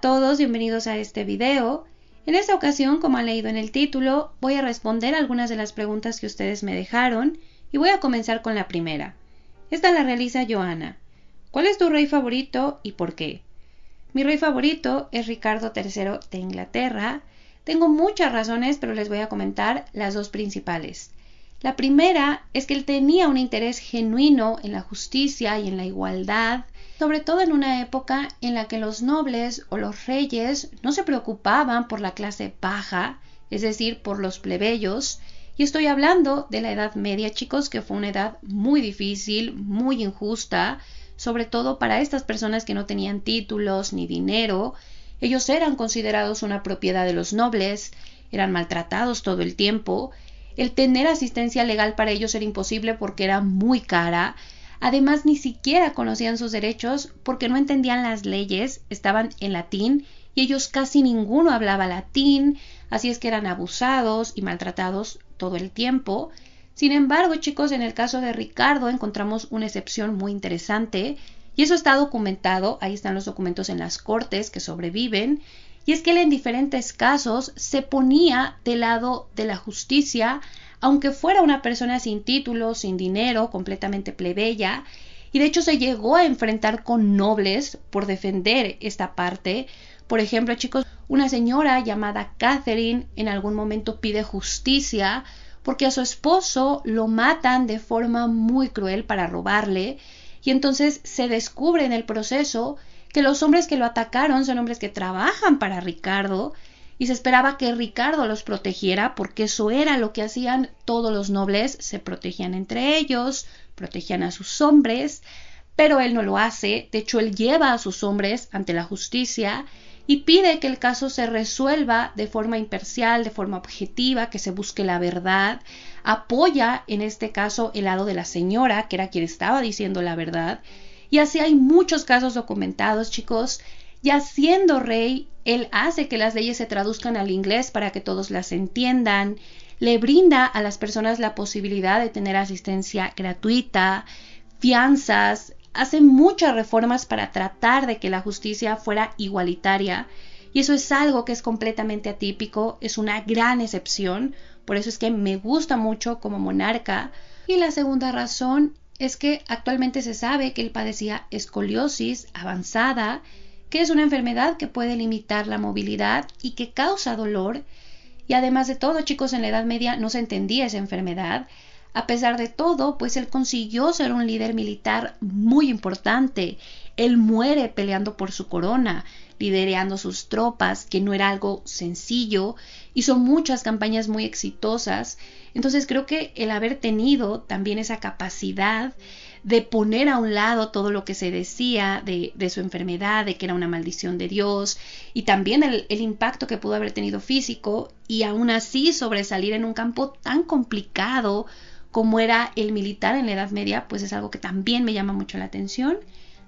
todos, bienvenidos a este video. En esta ocasión, como han leído en el título, voy a responder algunas de las preguntas que ustedes me dejaron y voy a comenzar con la primera. Esta la realiza Joana. ¿Cuál es tu rey favorito y por qué? Mi rey favorito es Ricardo III de Inglaterra. Tengo muchas razones, pero les voy a comentar las dos principales. La primera es que él tenía un interés genuino en la justicia y en la igualdad, sobre todo en una época en la que los nobles o los reyes no se preocupaban por la clase baja, es decir, por los plebeyos, y estoy hablando de la Edad Media, chicos, que fue una edad muy difícil, muy injusta, sobre todo para estas personas que no tenían títulos ni dinero. Ellos eran considerados una propiedad de los nobles, eran maltratados todo el tiempo. El tener asistencia legal para ellos era imposible porque era muy cara. Además, ni siquiera conocían sus derechos porque no entendían las leyes, estaban en latín y ellos casi ninguno hablaba latín, así es que eran abusados y maltratados todo el tiempo. Sin embargo, chicos, en el caso de Ricardo encontramos una excepción muy interesante y eso está documentado, ahí están los documentos en las cortes que sobreviven, y es que él en diferentes casos se ponía del lado de la justicia, aunque fuera una persona sin título, sin dinero, completamente plebeya, y de hecho se llegó a enfrentar con nobles por defender esta parte. Por ejemplo, chicos, una señora llamada Catherine en algún momento pide justicia porque a su esposo lo matan de forma muy cruel para robarle, y entonces se descubre en el proceso que los hombres que lo atacaron son hombres que trabajan para Ricardo, y se esperaba que Ricardo los protegiera porque eso era lo que hacían todos los nobles, se protegían entre ellos, protegían a sus hombres, pero él no lo hace. De hecho, él lleva a sus hombres ante la justicia y pide que el caso se resuelva de forma imparcial, de forma objetiva, que se busque la verdad. Apoya en este caso el lado de la señora, que era quien estaba diciendo la verdad, y así hay muchos casos documentados, chicos. Ya siendo rey, él hace que las leyes se traduzcan al inglés para que todos las entiendan, le brinda a las personas la posibilidad de tener asistencia gratuita, fianzas, hace muchas reformas para tratar de que la justicia fuera igualitaria, y eso es algo que es completamente atípico, es una gran excepción, por eso es que me gusta mucho como monarca. Y la segunda razón es que actualmente se sabe que él padecía escoliosis avanzada, que es una enfermedad que puede limitar la movilidad y que causa dolor. Y además de todo, chicos, en la Edad Media no se entendía esa enfermedad. A pesar de todo, pues él consiguió ser un líder militar muy importante. Él muere peleando por su corona, liderando sus tropas, que no era algo sencillo. Hizo muchas campañas muy exitosas. Entonces creo que el haber tenido también esa capacidad de poner a un lado todo lo que se decía de su enfermedad, de que era una maldición de Dios, y también el impacto que pudo haber tenido físico, y aún así sobresalir en un campo tan complicado como era el militar en la Edad Media, pues es algo que también me llama mucho la atención.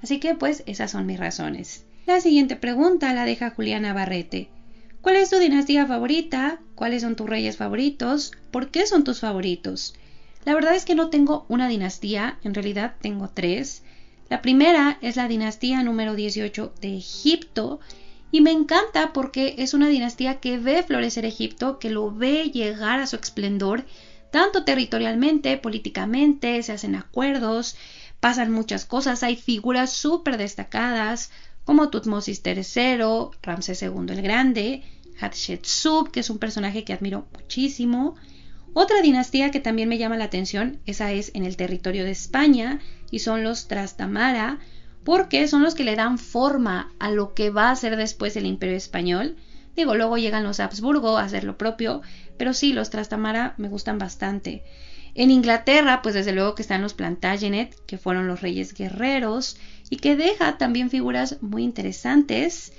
Así que pues esas son mis razones. La siguiente pregunta la deja Juliana Barrete. ¿Cuál es tu dinastía favorita? ¿Cuáles son tus reyes favoritos? ¿Por qué son tus favoritos? La verdad es que no tengo una dinastía, en realidad tengo tres. La primera es la dinastía número 18 de Egipto, y me encanta porque es una dinastía que ve florecer Egipto, que lo ve llegar a su esplendor, tanto territorialmente, políticamente, se hacen acuerdos, pasan muchas cosas, hay figuras súper destacadas como Tutmosis III, Ramsés II el Grande, Hatshepsut, que es un personaje que admiro muchísimo. Otra dinastía que también me llama la atención, esa es en el territorio de España, y son los Trastamara, porque son los que le dan forma a lo que va a ser después el Imperio Español. Digo, luego llegan los Habsburgo a hacer lo propio, pero sí, los Trastamara me gustan bastante. En Inglaterra, pues desde luego que están los Plantagenet, que fueron los reyes guerreros, y que deja también figuras muy interesantes.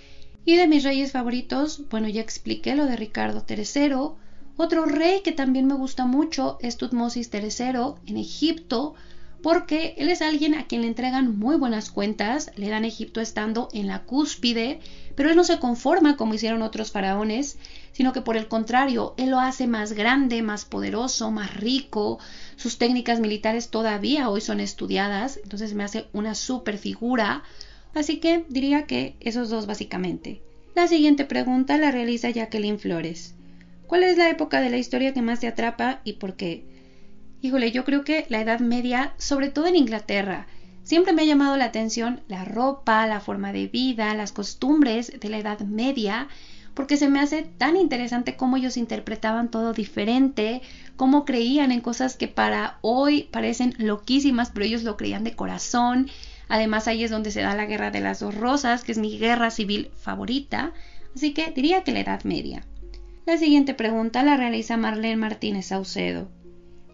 Y de mis reyes favoritos, bueno, ya expliqué lo de Ricardo III. Otro rey que también me gusta mucho es Tutmosis III en Egipto, porque él es alguien a quien le entregan muy buenas cuentas, le dan Egipto estando en la cúspide, pero él no se conforma como hicieron otros faraones, sino que por el contrario, él lo hace más grande, más poderoso, más rico. Sus técnicas militares todavía hoy son estudiadas, entonces me hace una super figura. Así que diría que esos dos básicamente. La siguiente pregunta la realiza Jacqueline Flores. ¿Cuál es la época de la historia que más te atrapa y por qué? Híjole, yo creo que la Edad Media, sobre todo en Inglaterra, siempre me ha llamado la atención la ropa, la forma de vida, las costumbres de la Edad Media, porque se me hace tan interesante cómo ellos interpretaban todo diferente, cómo creían en cosas que para hoy parecen loquísimas, pero ellos lo creían de corazón. Además, ahí es donde se da la Guerra de las Dos Rosas, que es mi guerra civil favorita, así que diría que la Edad Media. La siguiente pregunta la realiza Marlene Martínez Saucedo.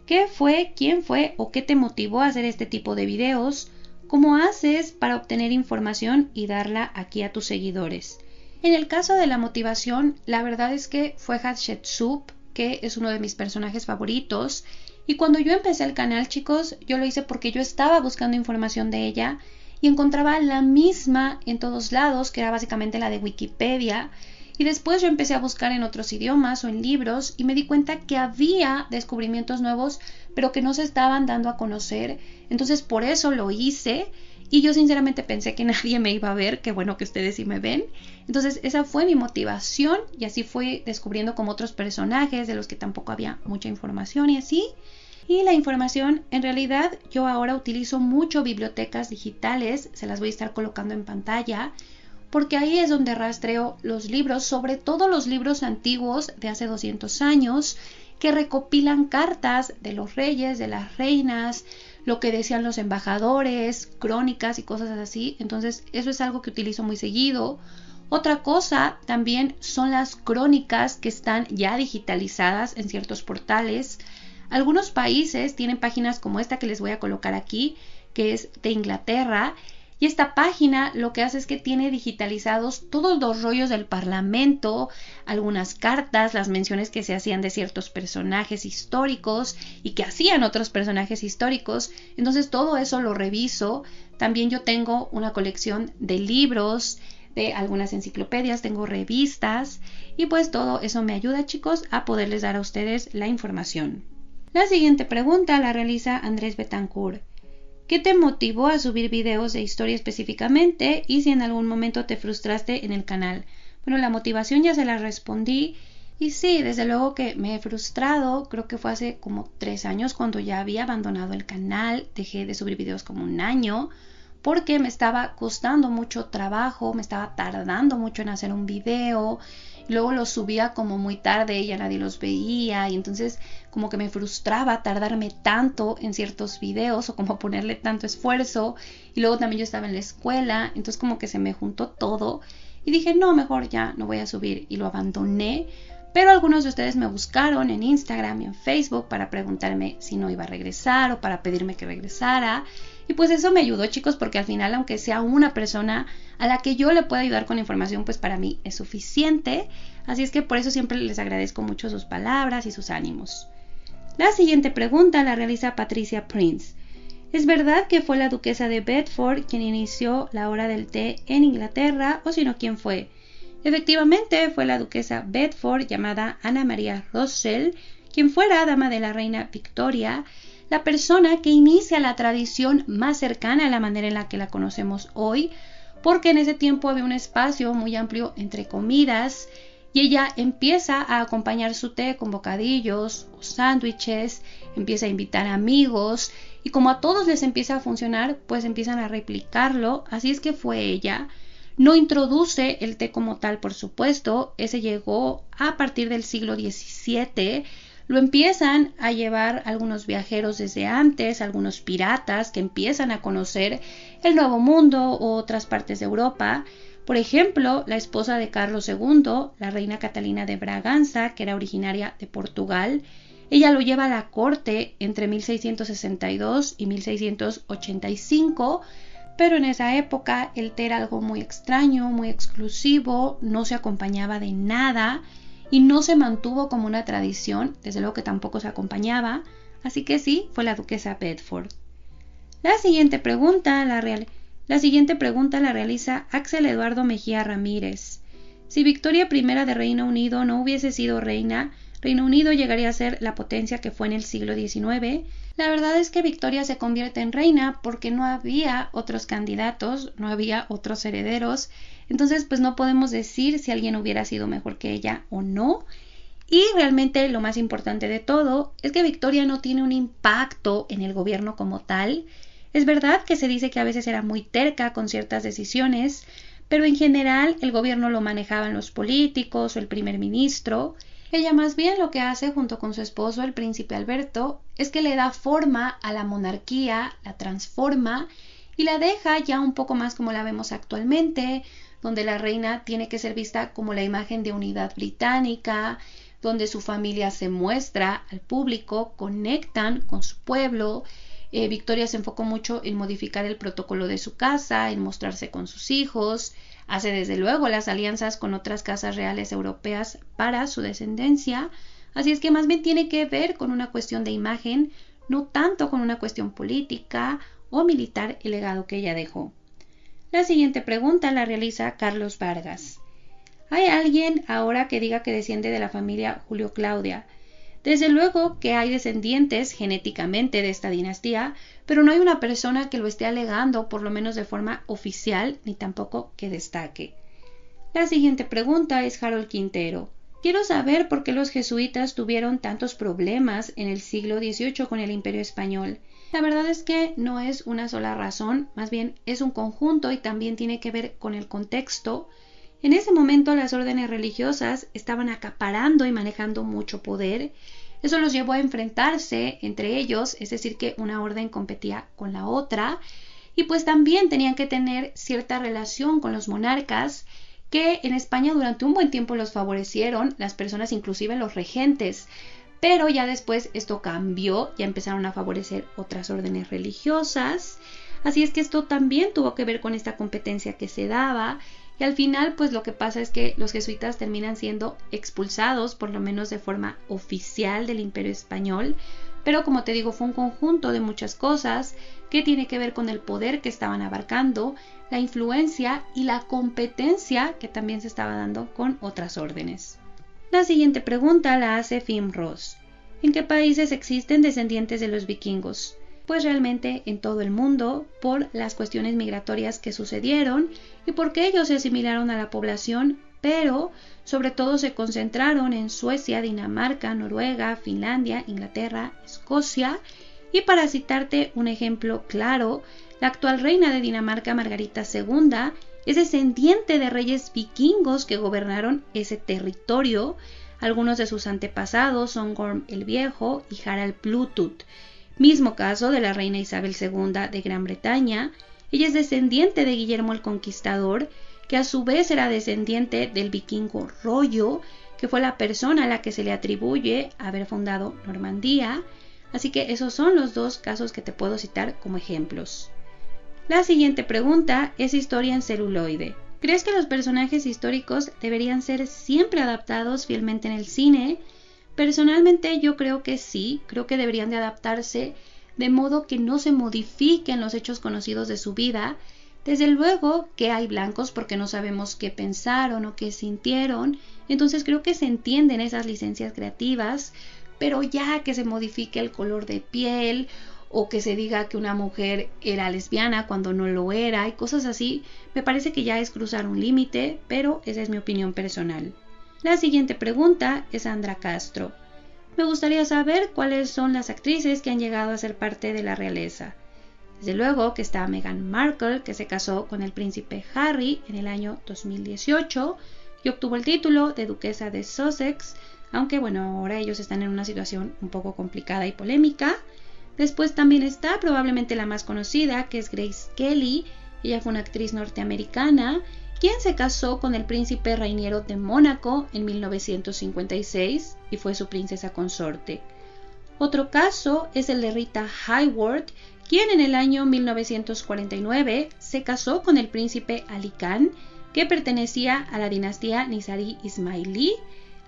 ¿Qué fue, quién fue o qué te motivó a hacer este tipo de videos? ¿Cómo haces para obtener información y darla aquí a tus seguidores? En el caso de la motivación, la verdad es que fue Hatshepsut, que es uno de mis personajes favoritos. Y cuando yo empecé el canal, chicos, yo lo hice porque yo estaba buscando información de ella y encontraba la misma en todos lados, que era básicamente la de Wikipedia. Y después yo empecé a buscar en otros idiomas o en libros y me di cuenta que había descubrimientos nuevos, pero que no se estaban dando a conocer. Entonces por eso lo hice y yo sinceramente pensé que nadie me iba a ver, qué bueno que ustedes sí me ven. Entonces esa fue mi motivación y así fui descubriendo como otros personajes de los que tampoco había mucha información y así. Y la información, en realidad yo ahora utilizo mucho bibliotecas digitales, se las voy a estar colocando en pantalla, porque ahí es donde rastreo los libros, sobre todo los libros antiguos de hace 200 años, que recopilan cartas de los reyes, de las reinas, lo que decían los embajadores, crónicas y cosas así. Entonces eso es algo que utilizo muy seguido. Otra cosa también son las crónicas que están ya digitalizadas en ciertos portales. Algunos países tienen páginas como esta que les voy a colocar aquí, que es de Inglaterra. Y esta página lo que hace es que tiene digitalizados todos los rollos del Parlamento, algunas cartas, las menciones que se hacían de ciertos personajes históricos y que hacían otros personajes históricos. Entonces todo eso lo reviso. También yo tengo una colección de libros, de algunas enciclopedias, tengo revistas y pues todo eso me ayuda, chicos, a poderles dar a ustedes la información. La siguiente pregunta la realiza Andrés Betancourt. ¿Qué te motivó a subir videos de historia específicamente y si en algún momento te frustraste en el canal? Bueno, la motivación ya se la respondí y sí, desde luego que me he frustrado. Creo que fue hace como 3 años cuando ya había abandonado el canal. Dejé de subir videos como 1 año porque me estaba costando mucho trabajo, me estaba tardando mucho en hacer un video. Luego los subía como muy tarde y ya nadie los veía y entonces como que me frustraba tardarme tanto en ciertos videos o como ponerle tanto esfuerzo. Y luego también yo estaba en la escuela, entonces como que se me juntó todo y dije no, mejor ya no voy a subir y lo abandoné. Pero algunos de ustedes me buscaron en Instagram y en Facebook para preguntarme si no iba a regresar o para pedirme que regresara. Y pues eso me ayudó, chicos, porque al final, aunque sea una persona a la que yo le pueda ayudar con información, pues para mí es suficiente. Así es que por eso siempre les agradezco mucho sus palabras y sus ánimos. La siguiente pregunta la realiza Patricia Prince. ¿Es verdad que fue la duquesa de Bedford quien inició la hora del té en Inglaterra o si no, quién fue? Efectivamente, fue la duquesa Bedford llamada Ana María Russell, quien fuera dama de la reina Victoria, la persona que inicia la tradición más cercana a la manera en la que la conocemos hoy, porque en ese tiempo había un espacio muy amplio entre comidas y ella empieza a acompañar su té con bocadillos o sándwiches, empieza a invitar amigos y como a todos les empieza a funcionar, pues empiezan a replicarlo, así es que fue ella. No introduce el té como tal, por supuesto, ese llegó a partir del siglo XVII, lo empiezan a llevar algunos viajeros desde antes, algunos piratas que empiezan a conocer el Nuevo Mundo o otras partes de Europa. Por ejemplo, la esposa de Carlos II, la reina Catalina de Braganza, que era originaria de Portugal, ella lo lleva a la corte entre 1662 y 1685, pero en esa época el té era algo muy extraño, muy exclusivo, no se acompañaba de nada y no se mantuvo como una tradición, desde luego que tampoco se acompañaba, así que sí, fue la duquesa Bedford. La siguiente pregunta la realiza Axel Eduardo Mejía Ramírez. Si Victoria I de Reino Unido no hubiese sido reina, Reino Unido llegaría a ser la potencia que fue en el siglo XIX. La verdad es que Victoria se convierte en reina porque no había otros candidatos, no había otros herederos. Entonces, pues no podemos decir si alguien hubiera sido mejor que ella o no. Y realmente lo más importante de todo es que Victoria no tiene un impacto en el gobierno como tal. Es verdad que se dice que a veces era muy terca con ciertas decisiones, pero en general el gobierno lo manejaban los políticos o el primer ministro. Ella más bien lo que hace junto con su esposo, el príncipe Alberto, es que le da forma a la monarquía, la transforma y la deja ya un poco más como la vemos actualmente, donde la reina tiene que ser vista como la imagen de unidad británica, donde su familia se muestra al público, conectan con su pueblo. Victoria se enfocó mucho en modificar el protocolo de su casa, en mostrarse con sus hijos, hace desde luego las alianzas con otras casas reales europeas para su descendencia, así es que más bien tiene que ver con una cuestión de imagen, no tanto con una cuestión política o militar el legado que ella dejó. La siguiente pregunta la realiza Carlos Vargas. ¿Hay alguien ahora que diga que desciende de la familia Julio Claudia? Desde luego que hay descendientes genéticamente de esta dinastía, pero no hay una persona que lo esté alegando, por lo menos de forma oficial, ni tampoco que destaque. La siguiente pregunta es Harold Quintero. Quiero saber por qué los jesuitas tuvieron tantos problemas en el siglo XVIII con el Imperio Español. La verdad es que no es una sola razón, más bien es un conjunto y también tiene que ver con el contexto. En ese momento las órdenes religiosas estaban acaparando y manejando mucho poder. Eso los llevó a enfrentarse entre ellos, es decir, que una orden competía con la otra, y pues también tenían que tener cierta relación con los monarcas, que en España durante un buen tiempo los favorecieron, las personas, inclusive los regentes, pero ya después esto cambió, ya empezaron a favorecer otras órdenes religiosas, así es que esto también tuvo que ver con esta competencia que se daba. Y al final, pues lo que pasa es que los jesuitas terminan siendo expulsados, por lo menos de forma oficial, del Imperio Español. Pero como te digo, fue un conjunto de muchas cosas que tiene que ver con el poder que estaban abarcando, la influencia y la competencia que también se estaba dando con otras órdenes. La siguiente pregunta la hace Fim Ross. ¿En qué países existen descendientes de los vikingos? Pues realmente en todo el mundo, por las cuestiones migratorias que sucedieron y porque ellos se asimilaron a la población, pero sobre todo se concentraron en Suecia, Dinamarca, Noruega, Finlandia, Inglaterra, Escocia. Y para citarte un ejemplo claro, la actual reina de Dinamarca, Margarita II, es descendiente de reyes vikingos que gobernaron ese territorio. Algunos de sus antepasados son Gorm el Viejo y Harald Bluetooth. Mismo caso de la reina Isabel II de Gran Bretaña. Ella es descendiente de Guillermo el Conquistador, que a su vez era descendiente del vikingo Rollo, que fue la persona a la que se le atribuye haber fundado Normandía. Así que esos son los dos casos que te puedo citar como ejemplos. La siguiente pregunta es historia en celuloide. ¿Crees que los personajes históricos deberían ser siempre adaptados fielmente en el cine? Personalmente yo creo que sí, creo que deberían de adaptarse de modo que no se modifiquen los hechos conocidos de su vida. Desde luego que hay blancos porque no sabemos qué pensaron o qué sintieron, entonces creo que se entienden esas licencias creativas, pero ya que se modifique el color de piel o que se diga que una mujer era lesbiana cuando no lo era y cosas así, me parece que ya es cruzar un límite, pero esa es mi opinión personal. La siguiente pregunta es Sandra Castro. Me gustaría saber cuáles son las actrices que han llegado a ser parte de la realeza. Desde luego que está Meghan Markle, que se casó con el príncipe Harry en el año 2018 y obtuvo el título de duquesa de Sussex, aunque bueno, ahora ellos están en una situación un poco complicada y polémica. Después también está probablemente la más conocida, que es Grace Kelly. Ella fue una actriz norteamericana quien se casó con el príncipe Rainiero de Mónaco en 1956 y fue su princesa consorte. Otro caso es el de Rita Hayworth, quien en el año 1949 se casó con el príncipe Ali Khan, que pertenecía a la dinastía Nizari Ismailí,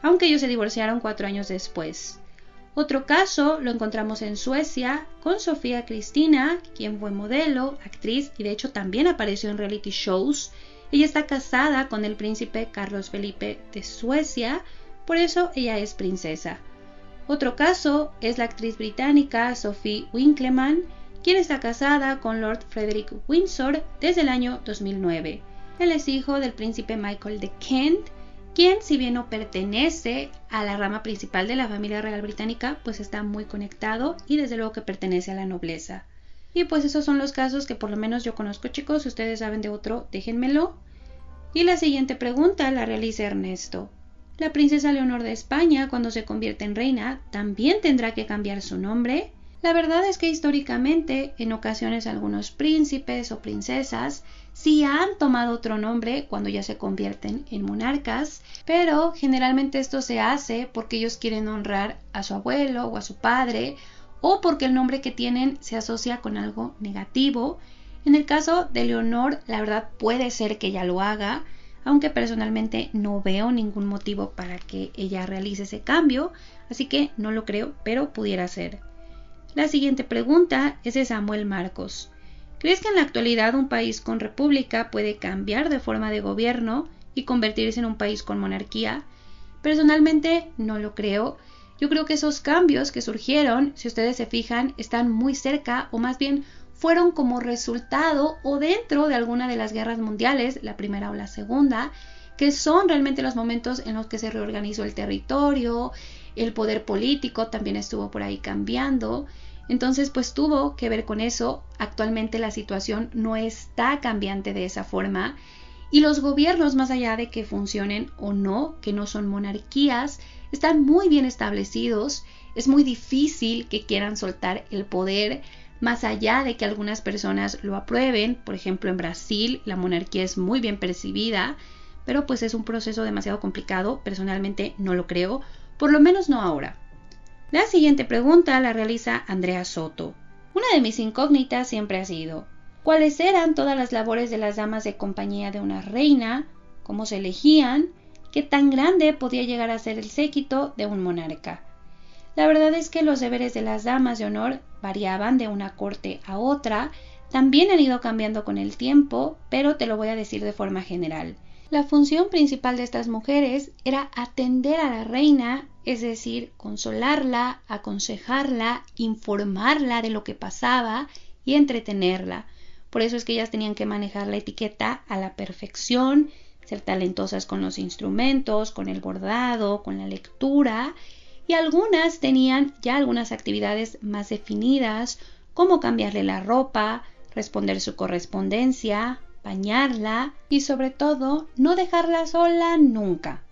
aunque ellos se divorciaron 4 años después. Otro caso lo encontramos en Suecia con Sofía Cristina, quien fue modelo, actriz y de hecho también apareció en reality shows. Ella está casada con el príncipe Carlos Felipe de Suecia, por eso ella es princesa. Otro caso es la actriz británica Sophie Winkleman, quien está casada con Lord Frederick Windsor desde el año 2009. Él es hijo del príncipe Michael de Kent, quien, si bien no pertenece a la rama principal de la familia real británica, pues está muy conectado y desde luego que pertenece a la nobleza. Y pues esos son los casos que por lo menos yo conozco, chicos. Si ustedes saben de otro, déjenmelo. Y la siguiente pregunta la realiza Ernesto. La princesa Leonor de España, cuando se convierte en reina, ¿también tendrá que cambiar su nombre? La verdad es que históricamente, en ocasiones algunos príncipes o princesas sí han tomado otro nombre cuando ya se convierten en monarcas, pero generalmente esto se hace porque ellos quieren honrar a su abuelo o a su padre, o porque el nombre que tienen se asocia con algo negativo. En el caso de Leonor, la verdad puede ser que ella lo haga, aunque personalmente no veo ningún motivo para que ella realice ese cambio, así que no lo creo, pero pudiera ser. La siguiente pregunta es de Samuel Marcos. ¿Crees que en la actualidad un país con república puede cambiar de forma de gobierno y convertirse en un país con monarquía? Personalmente no lo creo. Yo creo que esos cambios que surgieron, si ustedes se fijan, están muy cerca, o más bien fueron como resultado o dentro de alguna de las guerras mundiales, la primera o la segunda, que son realmente los momentos en los que se reorganizó el territorio, el poder político también estuvo por ahí cambiando. Entonces, pues tuvo que ver con eso. Actualmente la situación no está cambiante de esa forma. Y los gobiernos, más allá de que funcionen o no, que no son monarquías, están muy bien establecidos. Es muy difícil que quieran soltar el poder, más allá de que algunas personas lo aprueben. Por ejemplo, en Brasil la monarquía es muy bien percibida, pero pues es un proceso demasiado complicado. Personalmente no lo creo, por lo menos no ahora. La siguiente pregunta la realiza Andrea Soto. Una de mis incógnitas siempre ha sido: ¿cuáles eran todas las labores de las damas de compañía de una reina? ¿Cómo se elegían? ¿Qué tan grande podía llegar a ser el séquito de un monarca? La verdad es que los deberes de las damas de honor variaban de una corte a otra, también han ido cambiando con el tiempo, pero te lo voy a decir de forma general. La función principal de estas mujeres era atender a la reina, es decir, consolarla, aconsejarla, informarla de lo que pasaba y entretenerla. Por eso es que ellas tenían que manejar la etiqueta a la perfección, ser talentosas con los instrumentos, con el bordado, con la lectura, y algunas tenían ya algunas actividades más definidas, como cambiarle la ropa, responder su correspondencia, bañarla y sobre todo no dejarla sola nunca.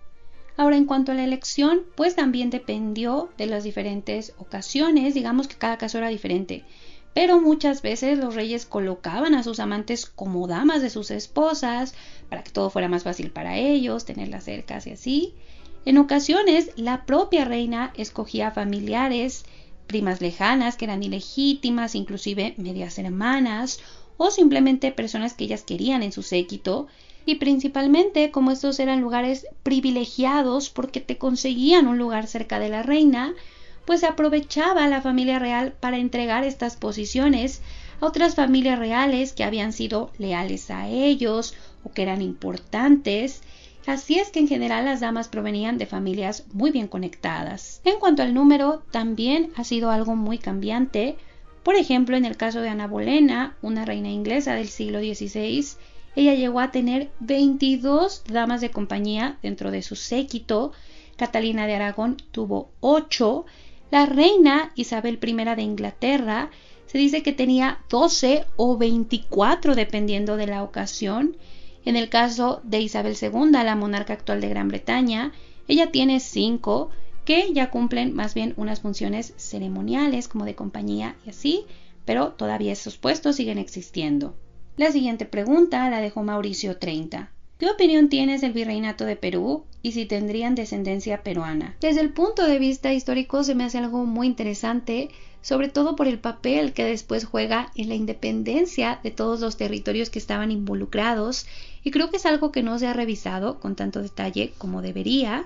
Ahora, en cuanto a la elección, pues también dependió de las diferentes ocasiones, digamos que cada caso era diferente, pero muchas veces los reyes colocaban a sus amantes como damas de sus esposas para que todo fuera más fácil para ellos, tenerlas cerca y así. En ocasiones, la propia reina escogía familiares, primas lejanas que eran ilegítimas, inclusive medias hermanas, o simplemente personas que ellas querían en su séquito, y principalmente como estos eran lugares privilegiados porque te conseguían un lugar cerca de la reina, pues se aprovechaba la familia real para entregar estas posiciones a otras familias reales que habían sido leales a ellos o que eran importantes. Así es que en general las damas provenían de familias muy bien conectadas. En cuanto al número, también ha sido algo muy cambiante. Por ejemplo, en el caso de Ana Bolena, una reina inglesa del siglo XVI, ella llegó a tener 22 damas de compañía dentro de su séquito. Catalina de Aragón tuvo 8. La reina Isabel I de Inglaterra se dice que tenía 12 o 24 dependiendo de la ocasión. En el caso de Isabel II, la monarca actual de Gran Bretaña, ella tiene 5 que ya cumplen más bien unas funciones ceremoniales como de compañía y así, pero todavía esos puestos siguen existiendo. La siguiente pregunta la dejó Mauricio 30. ¿Qué opinión tienes del virreinato de Perú y si tendrían descendencia peruana? Desde el punto de vista histórico se me hace algo muy interesante, sobre todo por el papel que después juega en la independencia de todos los territorios que estaban involucrados, y creo que es algo que no se ha revisado con tanto detalle como debería.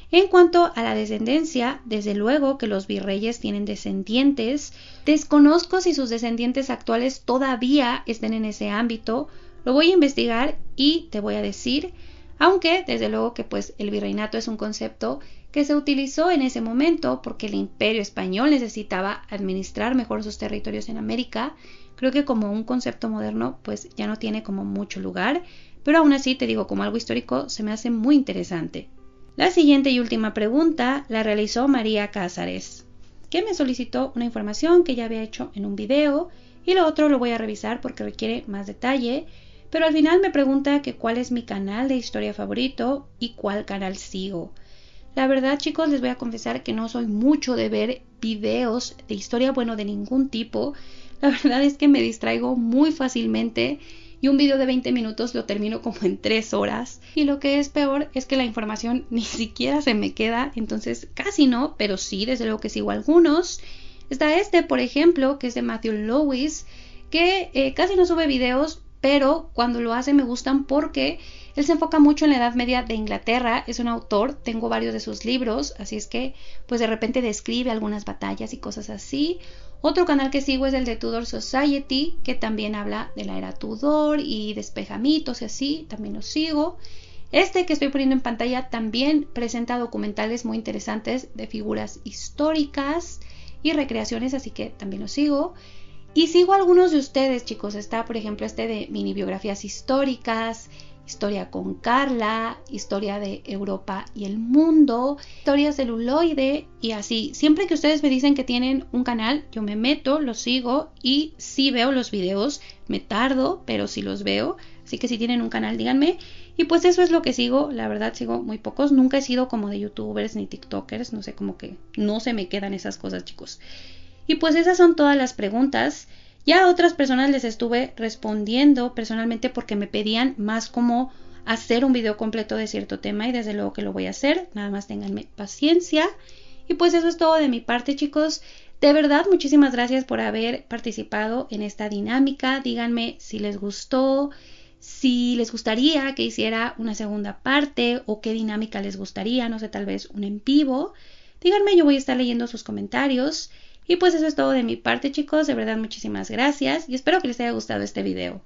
En cuanto a la descendencia, desde luego que los virreyes tienen descendientes. Desconozco si sus descendientes actuales todavía estén en ese ámbito. Lo voy a investigar y te voy a decir, aunque desde luego que pues el virreinato es un concepto que se utilizó en ese momento porque el Imperio Español necesitaba administrar mejor sus territorios en América. Creo que como un concepto moderno pues ya no tiene como mucho lugar, pero aún así te digo, como algo histórico se me hace muy interesante. La siguiente y última pregunta la realizó María Cázares, que me solicitó una información que ya había hecho en un video y lo otro lo voy a revisar porque requiere más detalle, pero al final me pregunta que cuál es mi canal de historia favorito y cuál canal sigo. La verdad, chicos, les voy a confesar que no soy mucho de ver videos de historia, bueno, de ningún tipo. La verdad es que me distraigo muy fácilmente y un video de 20 minutos lo termino como en 3 horas. Y lo que es peor es que la información ni siquiera se me queda, entonces casi no, pero sí, desde luego que sigo algunos. Está este, por ejemplo, que es de Matthew Lewis, que casi no sube videos, pero cuando lo hace me gustan porque él se enfoca mucho en la Edad Media de Inglaterra, es un autor, tengo varios de sus libros, así es que pues de repente describe algunas batallas y cosas así. Otro canal que sigo es el de Tudor Society, que también habla de la era Tudor y despeja mitos y así, también lo sigo. Este que estoy poniendo en pantalla también presenta documentales muy interesantes de figuras históricas y recreaciones, así que también lo sigo. Y sigo algunos de ustedes, chicos. Está, por ejemplo, este de mini biografías históricas, historia con Carla, historia de Europa y el mundo, historia celuloide y así. Siempre que ustedes me dicen que tienen un canal, yo me meto, los sigo y sí veo los videos. Me tardo, pero sí los veo. Así que si tienen un canal, díganme. Y pues eso es lo que sigo. La verdad, sigo muy pocos. Nunca he sido como de youtubers ni tiktokers. No sé, como que no se me quedan esas cosas, chicos. Y pues esas son todas las preguntas. Ya a otras personas les estuve respondiendo personalmente porque me pedían más como hacer un video completo de cierto tema y desde luego que lo voy a hacer. Nada más ténganme paciencia. Y pues eso es todo de mi parte, chicos. De verdad, muchísimas gracias por haber participado en esta dinámica. Díganme si les gustó, si les gustaría que hiciera una segunda parte o qué dinámica les gustaría, no sé, tal vez un en vivo. Díganme, yo voy a estar leyendo sus comentarios. Y pues eso es todo de mi parte, chicos. De verdad, muchísimas gracias y espero que les haya gustado este video.